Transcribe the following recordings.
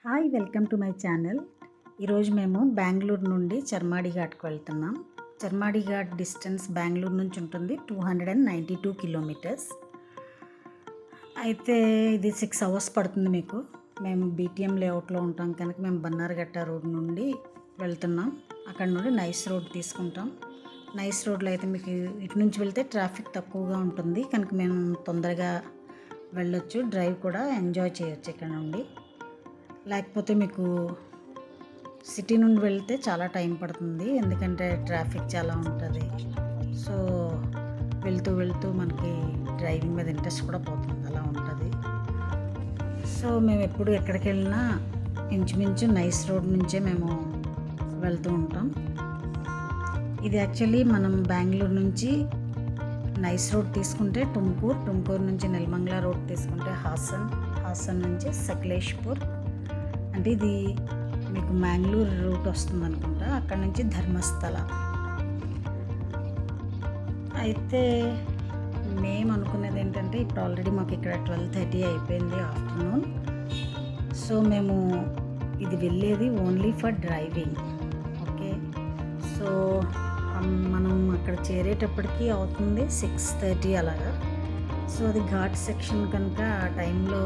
Hi welcome to my channel. ఈరోజు మేము బెంగళూరు నుండి చర్మాడి ఘాట్కి వెళ్తున్నాం. చర్మాడి ఘాట్ డిస్టెన్స్ బెంగళూరు నుంచి ఉంటుంది 292 కిలోమీటర్స్. అయితే ఇది 6 అవర్స్ పడుతుంది మీకు. మేము బీటీఎం లేఅవుట్లో ఉంటాం కనుక మేము బన్నార్ఘట్ట రోడ్ నుండి వెళ్తున్నాం. అక్కడ నుండి నైస్ రోడ్ తీసుకుంటాం. నైస్ రోడ్లో అయితే మీకు ఇటు నుంచి వెళ్తే ట్రాఫిక్ తక్కువగా ఉంటుంది కనుక మేము తొందరగా వెళ్ళొచ్చు. డ్రైవ్ కూడా ఎంజాయ్ చేయొచ్చు ఇక్కడ నుండి. లేకపోతే మీకు సిటీ నుండి వెళ్తే చాలా టైం పడుతుంది, ఎందుకంటే ట్రాఫిక్ చాలా ఉంటుంది. సో వెళ్తూ వెళ్తూ మనకి డ్రైవింగ్ మీద ఇంట్రెస్ట్ కూడా పోతుంది, అలా ఉంటుంది. సో మేము ఎప్పుడు ఎక్కడికి వెళ్ళినా ఇంచుమించు నైస్ రోడ్ నుంచే మేము వెళ్తూ ఉంటాం. ఇది యాక్చువల్లీ మనం బెంగళూరు నుంచి నైస్ రోడ్ తీసుకుంటే టుమ్కూర్ నుంచి నెల్మంగళ రోడ్ తీసుకుంటే హాసన్ నుంచి సకలేష్పూర్, అంటే ఇది మీకు మ్యాంగ్లూర్ రూట్ వస్తుంది అనుకుంటా. అక్కడ నుంచి ధర్మస్థల. అయితే మేము అనుకునేది ఏంటంటే ఇప్పుడు ఆల్రెడీ మాకు ఇక్కడ 12:30 అయిపోయింది ఆఫ్టర్నూన్. సో మేము ఇది వెళ్ళేది only for driving. Okay, so మనం అక్కడ చేరేటప్పటికి అవుతుంది 6:30 అలాగా. సో అది ఘాట్ సెక్షన్ కనుక ఆ టైంలో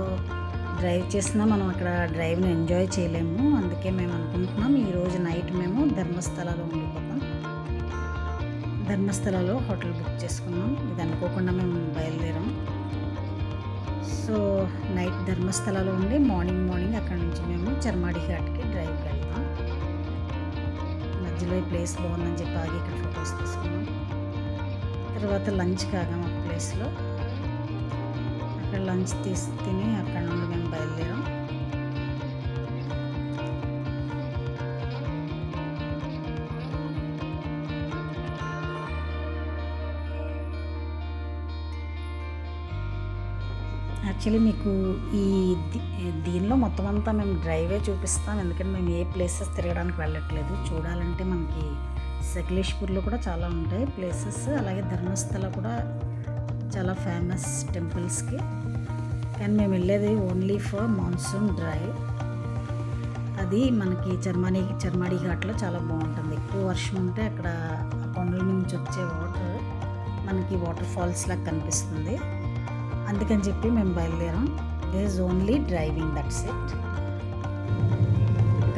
డ్రైవ్ చేసినా మనం అక్కడ డ్రైవ్ని ఎంజాయ్ చేయలేము. అందుకే మేము అనుకుంటున్నాం ఈరోజు నైట్ మేము ధర్మస్థలలో ఉండిపోతాం. ధర్మస్థలలో హోటల్ బుక్ చేసుకున్నాం. ఇది అనుకోకుండా మేము బయలుదేరాం. సో నైట్ ధర్మస్థలలో ఉండి మార్నింగ్ అక్కడ నుంచి మేము చర్మాడి ఘాట్కి డ్రైవ్కి వెళ్తాం. మధ్యలో ఈ ప్లేస్ బాగుందని చెప్పి ఆగి ఇక్కడ ఫొటోస్ తీసుకున్నాం. తర్వాత లంచ్ కాగాం ఒక ప్లేస్లో. అక్కడ లంచ్ తిని అక్కడ నుండి మేము బయలుదేరాం. యాక్చువల్లీ మీకు దీనిలో మొత్తం అంతా మేము డ్రైవే చూపిస్తాం, ఎందుకంటే మేము ఏ ప్లేసెస్ తిరగడానికి వెళ్ళట్లేదు. చూడాలంటే మనకి సకలేష్పూర్లో కూడా చాలా ఉంటాయి ప్లేసెస్, అలాగే ధర్మస్థల కూడా చాలా ఫేమస్ టెంపుల్స్కి. కానీ మేము వెళ్ళేది ఓన్లీ ఫర్ మాన్సూన్ డ్రైవ్. అది మనకి చర్మాడి ఘాట్లో చాలా బాగుంటుంది. ఎక్కువ వర్షం ఉంటే అక్కడ కొండల నుంచి వచ్చే వాటర్ మనకి వాటర్ ఫాల్స్ లాగా కనిపిస్తుంది. అందుకని చెప్పి మేము బయలుదేరాం. This is only driving, that's it.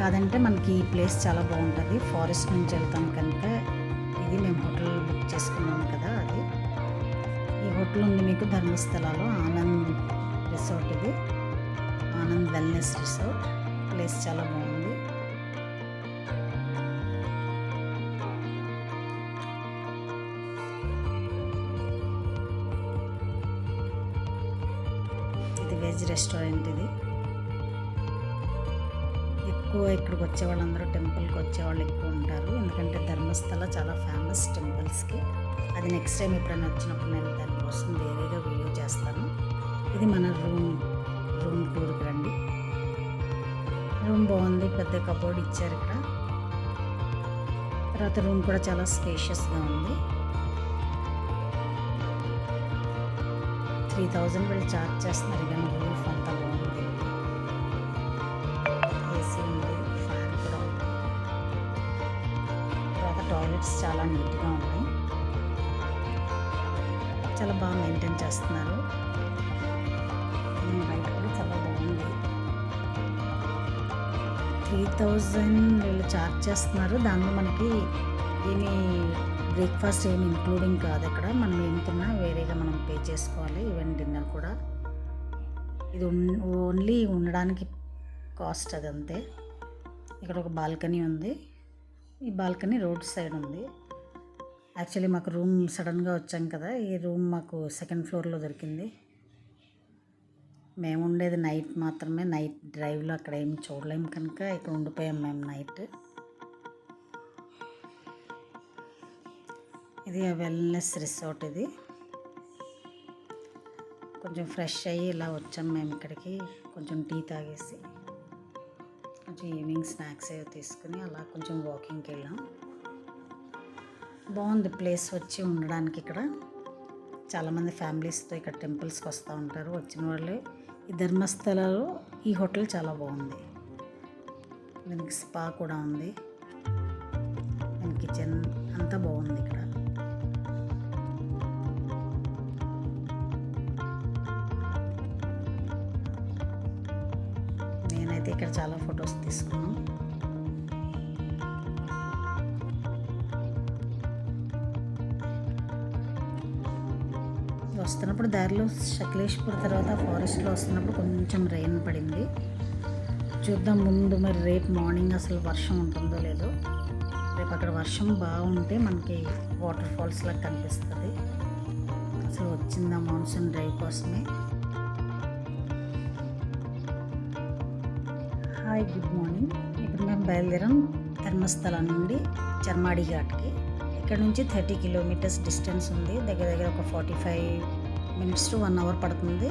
కాదంటే మనకి ఈ ప్లేస్ చాలా బాగుంటుంది. ఫారెస్ట్ నుంచి వెళ్తాం కనుక ఇది మేము హోటల్ బుక్ చేసుకున్నాం కదా, అది ఈ హోటల్ ఉంది మీకు ధర్మస్థలలో. ఆనంద్ రిసార్ట్, ఇది ఆనంద్ వెల్నెస్ రిసార్ట్. ప్లేస్ చాలా బాగుంది. ఇది వెజ్ రెస్టారెంట్. ఇది ఎక్కువ ఇక్కడికి వచ్చే వాళ్ళందరూ టెంపుల్కి వచ్చేవాళ్ళు ఎక్కువ ఉంటారు, ఎందుకంటే ధర్మస్థల చాలా ఫేమస్ టెంపుల్స్కి. అది నెక్స్ట్ టైం ఎప్పుడైనా వచ్చినప్పుడు నేను దానికోసం వేరేగా వీడియో చేస్తాను. ఇది మన రూమ్ టూర్కి రండి. రూమ్ బాగుంది, పెద్ద కబోర్డ్ ఇచ్చారు ఇక్కడ. తర్వాత రూమ్ కూడా చాలా స్పేషియస్గా ఉంది. 3000 వీళ్ళు ఛార్జ్ చేస్తున్నారు, కానీ రూఫ్ అంతా బాగుంది. ఏసీ ఉంది, ఫ్యాన్ కూడా ఉంది. తర్వాత టాయిలెట్స్ చాలా నీట్గా ఉన్నాయి, చాలా బాగా మెయింటైన్ చేస్తున్నారు. బయట కూడా చాలా బాగుంది. 3000 వీళ్ళు ఛార్జ్ చేస్తున్నారు. దానిలో మనకి ఏమి బ్రేక్ఫాస్ట్ ఏమి ఇంక్లూడింగ్ కాదు. ఇక్కడ మనం ఏం తిన్నా వేరేగా మనం పే చేసుకోవాలి. ఈవెన్ డిన్నర్ కూడా. ఇది ఓన్లీ ఉండడానికి కాస్ట్, అదంతే. ఇక్కడ ఒక బాల్కనీ ఉంది. ఈ బాల్కనీ రోడ్ సైడ్ ఉంది. యాక్చువల్లీ మాకు రూమ్ సడన్గా వచ్చాం కదా, ఈ రూమ్ మాకు సెకండ్ ఫ్లోర్లో దొరికింది. మేము ఉండేది నైట్ మాత్రమే. నైట్ డ్రైవ్లో అక్కడ ఏమి చూడలేము కనుక ఇక్కడ ఉండిపోయాం మేము నైట్. ఇది వెల్నెస్ రిసార్ట్. ఇది కొంచెం ఫ్రెష్ అయ్యి ఇలా వచ్చాం మేము ఇక్కడికి. కొంచెం టీ తాగేసి కొంచెం ఈవినింగ్ స్నాక్స్ ఏవో తీసుకుని అలా కొంచెం వాకింగ్కి వెళ్ళాం. బాగుంది ప్లేస్ వచ్చి ఉండడానికి. ఇక్కడ చాలామంది ఫ్యామిలీస్తో ఇక్కడ టెంపుల్స్కి వస్తూ ఉంటారు. వచ్చిన వాళ్ళే ఈ ధర్మస్థలలో ఈ హోటల్ చాలా బాగుంది. దీనికి స్పా కూడా ఉంది. అండ్ కిచెన్ అంతా బాగుంది ఇక్కడ. నేనైతే ఇక్కడ చాలా ఫొటోస్ తీసుకున్నాను. వస్తున్నప్పుడు దారిలో సకలేష్పూర్ తర్వాత ఫారెస్ట్లో వస్తున్నప్పుడు కొంచెం రెయిన్ పడింది. చూద్దాం ముందు మరి రేపు మార్నింగ్ అసలు వర్షం ఉంటుందో లేదో. రేపు అక్కడ వర్షం బాగుంటే మనకి వాటర్ ఫాల్స్ లాగా కనిపిస్తుంది. అసలు వచ్చిందా మాన్సూన్ డ్రైవ్ కోసమే. Hi, good morning. ఇప్పుడు మేము బయలుదేరాం ధర్మస్థలం నుండి చర్మాడి ఘాట్కి. ఇక్కడ నుంచి 30 కిలోమీటర్స్ డిస్టెన్స్ ఉంది. దగ్గర దగ్గర ఒక 45 మినిట్స్ టు 1 అవర్ పడుతుంది.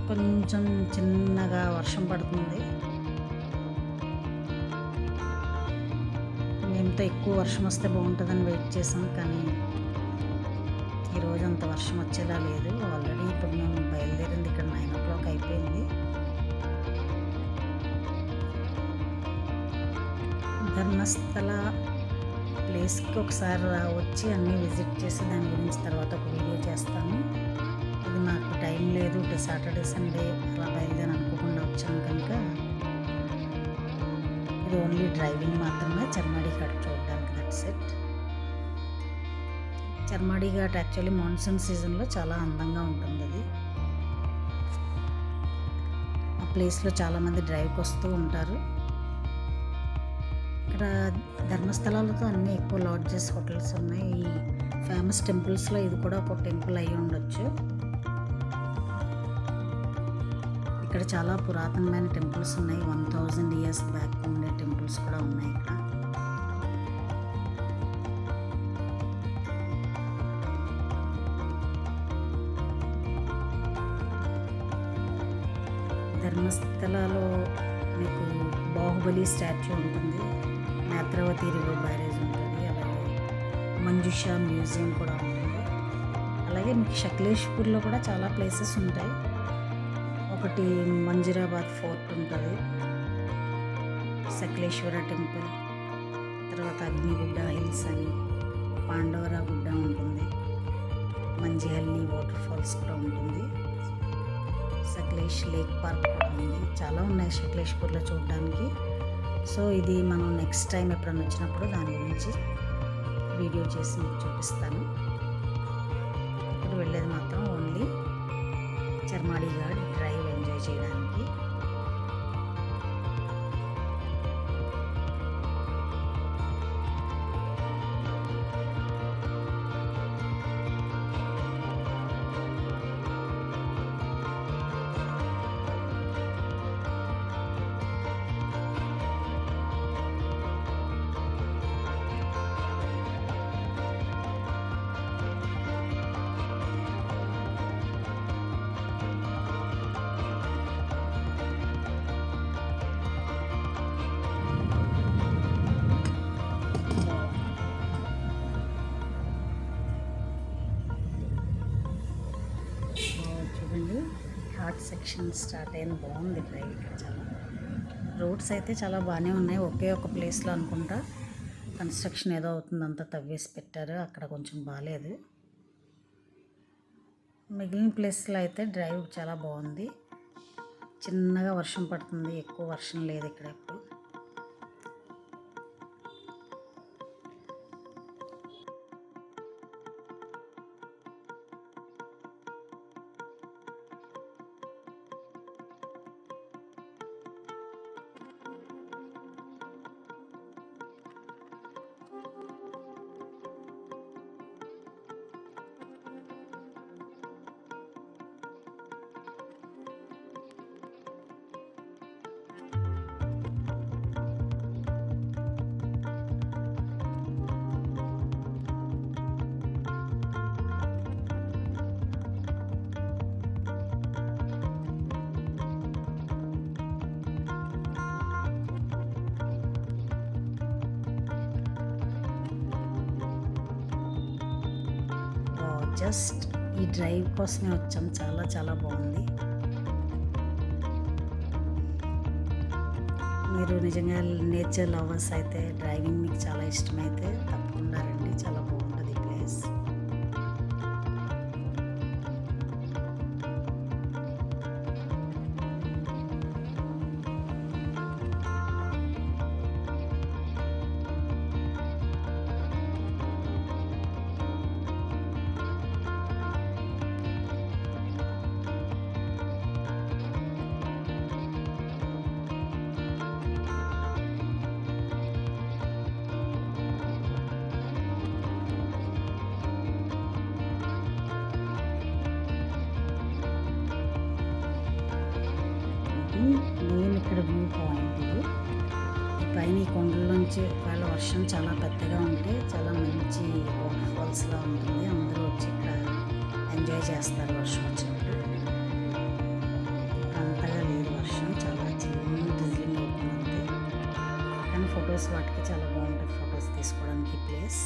కొంచెం చిన్నగా వర్షం పడుతుంది. మేముతో ఎక్కువ వర్షం వస్తే బాగుంటుందని వెయిట్ చేసాం, కానీ ఈరోజు అంత వర్షం వచ్చేలా లేదు. ఆల్రెడీ ఇప్పుడు మేము బయలుదేరింది ఇక్కడ 9 o'clock అయిపోయింది. ధర్మస్థల ప్లేస్కి ఒకసారి వచ్చి అన్నీ విజిట్ చేసి దాని గురించి తర్వాత ఒక వీడియో చేస్తాను. ఇది నాకు టైం లేదు, సాటర్డే సండే అలా బయలుదేరి అనుకోకుండా వచ్చాను కనుక ఇది ఓన్లీ డ్రైవింగ్ మాత్రమే. చర్మాడి ఘాట్ చూడడానికి, that's it. Charmadi Ghat actually monsoon సీజన్లో చాలా అందంగా ఉంటుంది. అది ఆ ప్లేస్లో చాలామంది డ్రైవ్కి వస్తూ ఉంటారు. ఇక్కడ ధర్మస్థలాలతో అన్నీ ఎక్కువ లాడ్జెస్, హోటల్స్ ఉన్నాయి. ఈ ఫేమస్ టెంపుల్స్లో ఇది కూడా ఒక టెంపుల్ అయి ఉండొచ్చు. ఇక్కడ చాలా పురాతనమైన టెంపుల్స్ ఉన్నాయి. 1000 years బ్యాక్ ఉండే టెంపుల్స్ కూడా ఉన్నాయి ఇక్కడ. ధర్మస్థలలో మీకు బాహుబలి స్టాచ్యూ ఉంటుంది, నేత్రావతి రివర్ బ్యారేజ్ ఉంటుంది, అలాగే మంజుషా మ్యూజియం కూడా ఉంటుంది. అలాగే మీకు సకలేష్పూర్లో కూడా చాలా ప్లేసెస్ ఉంటాయి. ఒకటి మంజీరాబాద్ ఫోర్ట్ ఉంటుంది, సకలేశ్వర టెంపుల్, తర్వాత అగ్నిగుడ్డ హిల్స్ అని పాండవరా గుడ్డ ఉంటుంది, మంజిహల్లి వాటర్ ఫాల్స్ కూడా ఉంటుంది, సకలేష్ లేక్ పార్క్ కూడా ఉంది. చాలా ఉన్నాయి సకలేష్పూర్లో చూడడానికి. సో ఇది మనం నెక్స్ట్ టైం ఎప్పుడైనా వచ్చినప్పుడు దాని గురించి వీడియో చేసి మీకు చూపిస్తాను. ఇప్పుడు వెళ్ళేది మాత్రం ఓన్లీ చర్మాడి ఘాట్ డ్రైవ్ ఎంజాయ్ చేయడానికి. ఘాట్ సెక్షన్ స్టార్ట్ అయిన బాగుంది డ్రైవ్. ఇక్కడ చాలా రోడ్స్ అయితే చాలా బాగానే ఉన్నాయి. ఒకే ఒక ప్లేస్లో అనుకుంటా కన్స్ట్రక్షన్ ఏదో అవుతుంది, అంతా తవ్వేసి పెట్టారు, అక్కడ కొంచెం బాగాలేదు. మిగిలిన ప్లేస్లో అయితే డ్రైవ్ చాలా బాగుంది. చిన్నగా వర్షం పడుతుంది, ఎక్కువ వర్షం లేదు ఇక్కడ ఇప్పుడు. జస్ట్ ఈ డ్రైవ్ కోసమే వచ్చాం. చాలా చాలా బాగుంది. మీరు నిజంగా నేచర్ లవర్స్ అయితే, డ్రైవింగ్ మీకు చాలా ఇష్టమైతే తప్పకుండా రండి. చాలా బాగుంటుంది ఈ ప్లేస్. నేను ఇక్కడ వ్యూ పాయింట్ ఇది. ఈ పైన ఈ కొండల్లోంచి ఒకవేళ వర్షం చాలా పెద్దగా ఉంటే చాలా మంచి వాటర్ ఫాల్స్లా ఉంటుంది. అందరూ వచ్చి ఇక్కడ ఎంజాయ్ చేస్తారు వర్షం వచ్చినప్పుడు. అంతగా లేదు వర్షం, చాలా చిన్న డ్రిజ్లింగ్ అవుతుంది. కానీ ఫొటోస్ వాటికి చాలా బాగుంటుంది ఫొటోస్ తీసుకోవడానికి ప్లేస్.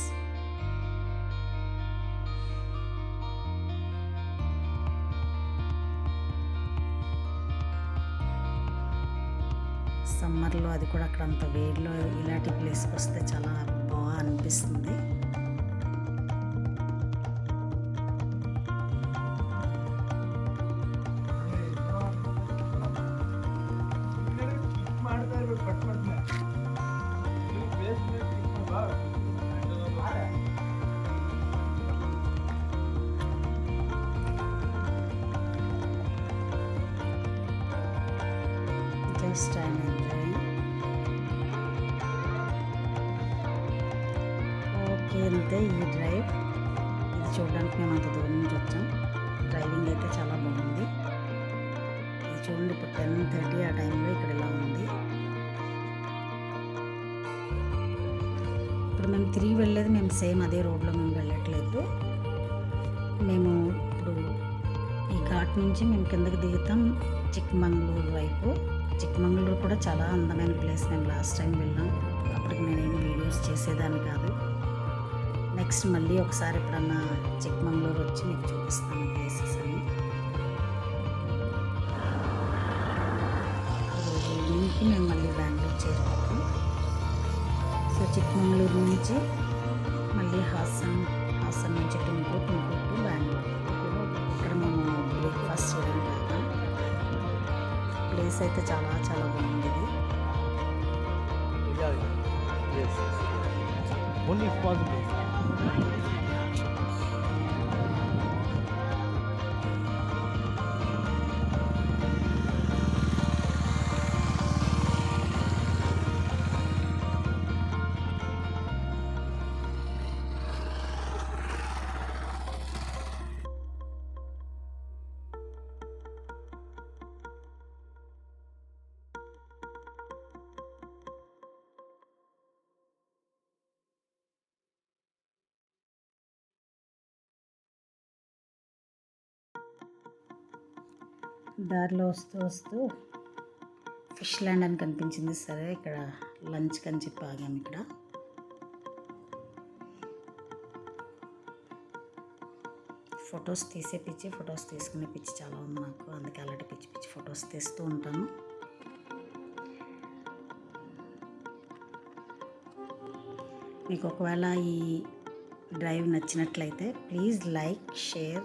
సమ్మర్లో అది కూడా అక్కడ అంత వేడిలో ఇలాంటి ప్లేస్కి వస్తే చాలా బాగా అనిపిస్తుంది. Just I'm enjoying. ఓకే, అంతే ఈ డ్రైవ్. ఇది చూడడానికి మేము అంత దూరం నుంచి వచ్చాం. డ్రైవింగ్ అయితే చాలా బాగుంది. ఇది చూడండి, ఇప్పుడు 10:30 ఆ టైంలో ఇక్కడ ఇలా ఉంది. ఇప్పుడు మేము తిరిగి వెళ్ళేది మేము సేమ్ అదే రోడ్లో మేము వెళ్ళట్లేదు. మేము ఇప్పుడు ఈ ఘాట్ నుంచి మేము కిందకి దిగుతాం చిక్మంగళూరు వైపు. చిక్మంగళూరు కూడా చాలా అందమైన ప్లేస్. మేము లాస్ట్ టైం వెళ్ళాం, అప్పటికి నేనేం వీడియోస్ చేసేదాన్ని కాదు. నెక్స్ట్ మళ్ళీ ఒకసారి ఎప్పుడన్నా చిక్మంగళూరు వచ్చి మీకు చూపిస్తాను ప్లేసెస్ అన్ని. ఈరోజు ఈవినింగ్కి మేము మళ్ళీ బెంగళూరు చేరుకుంటాం. సో చిక్మంగళూరు నుంచి మళ్ళీ హాసన్ నుంచి టుమ్కూరు టు బెంగళూరు. ఇక్కడ మేము బ్రేక్ఫాస్ట్ చేయడానికి వెళ్తాం. ప్లేస్ అయితే చాలా చాలా బాగుంది. దారిలో వస్తూ ఫిష్ ల్యాండ్ అని కనిపించింది. సరే ఇక్కడ లంచ్కి అని చెప్పి ఆగాము. ఇక్కడ ఫొటోస్ ఫొటోస్ తీసుకునే పిచ్చి చాలా ఉంది నాకు. అందుకే అలాంటి పిచ్చి ఫొటోస్ తీస్తూ ఉంటాను. మీకు ఒకవేళ ఈ డ్రైవ్ నచ్చినట్లయితే please like, share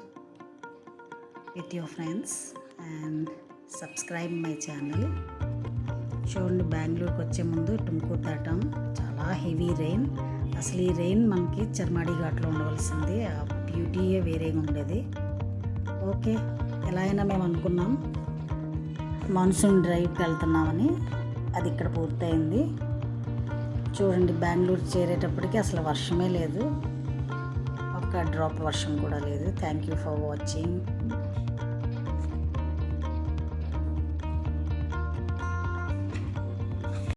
with your friends and subscribe my channel. చూడండి, బెంగళూరుకి వచ్చే ముందు టుమ్కూరు దాటాం. చాలా హెవీ రెయిన్. అసలు ఈ రెయిన్ మనకి చర్మాడి ఘాట్లో ఉండవలసింది. ఆ బ్యూటీయే వేరేగా ఉండేది. ఓకే, ఎలా అయినా మేము అనుకున్నాం మాన్సూన్ డ్రైవ్కి వెళ్తున్నామని. అది ఇక్కడ పూర్తయింది. చూడండి, బెంగళూరు చేరేటప్పటికి అసలు వర్షమే లేదు, ఒక్క డ్రాప్ వర్షం కూడా లేదు. Thank you for watching.